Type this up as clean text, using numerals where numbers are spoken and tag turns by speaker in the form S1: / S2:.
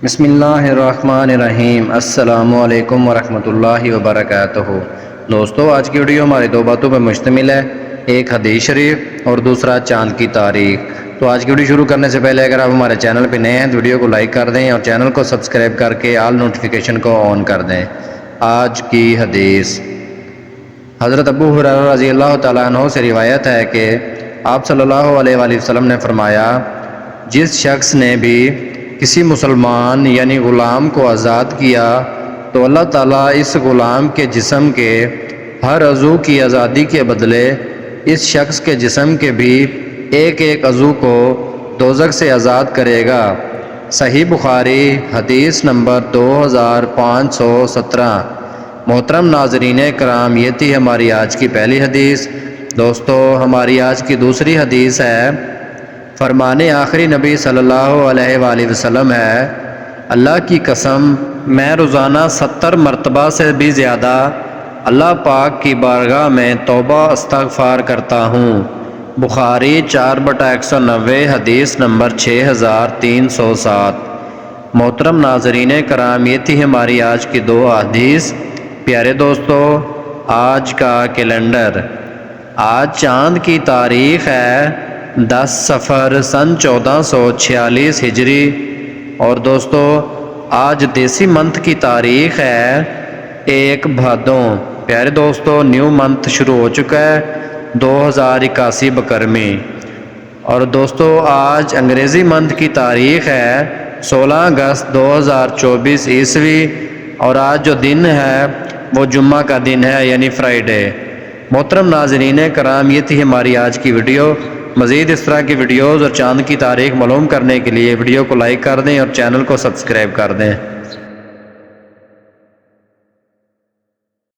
S1: بسم اللہ الرحمن الرحیم۔ السلام علیکم ورحمۃ اللہ وبرکاتہ۔ دوستو، آج کی ویڈیو ہماری دو باتوں پر مشتمل ہے، ایک حدیث شریف اور دوسرا چاند کی تاریخ۔ تو آج کی ویڈیو شروع کرنے سے پہلے اگر آپ ہمارے چینل پہ نئے ہیں تو ویڈیو کو لائک کر دیں اور چینل کو سبسکرائب کر کے آل نوٹیفیکیشن کو آن کر دیں۔ آج کی حدیث حضرت ابو ہریرہ رضی اللہ تعالیٰ عنہ سے روایت ہے کہ آپ صلی اللہ علیہ وآلہ وسلم نے فرمایا، جس شخص نے بھی کسی مسلمان یعنی غلام کو آزاد کیا تو اللہ تعالیٰ اس غلام کے جسم کے ہر عضو کی آزادی کے بدلے اس شخص کے جسم کے بھی ایک ایک عضو کو دوزخ سے آزاد کرے گا۔ صحیح بخاری حدیث نمبر 2517۔ محترم ناظرین کرام، یہ تھی ہماری آج کی پہلی حدیث۔ دوستو، ہماری آج کی دوسری حدیث ہے، فرمان آخری نبی صلی اللہ علیہ وآلہ وسلم ہے، اللہ کی قسم میں روزانہ 70 مرتبہ سے بھی زیادہ اللہ پاک کی بارگاہ میں توبہ استغفار کرتا ہوں۔ بخاری 4/190 حدیث نمبر 6307۔ محترم ناظرین کرام، یہ تھی ہماری آج کی دو حدیث۔ پیارے دوستو، آج کا کیلنڈر، آج چاند کی تاریخ ہے 10 صفر سن 1446 ہجری، اور دوستو آج دیسی منتھ کی تاریخ ہے 1 بھادوں۔ پیارے دوستو، نیو منتھ شروع ہو چکا ہے 2081 بکرمی، اور دوستو آج انگریزی منتھ کی تاریخ ہے 16 اگست 2024 عیسوی، اور آج جو دن ہے وہ جمعہ کا دن ہے یعنی فرائیڈے۔ محترم ناظرین کرام، یہ تھی ہماری آج کی ویڈیو۔ مزید اس طرح کی ویڈیوز اور چاند کی تاریخ معلوم کرنے کے لیے ویڈیو کو لائک کر دیں اور چینل کو سبسکرائب کر دیں۔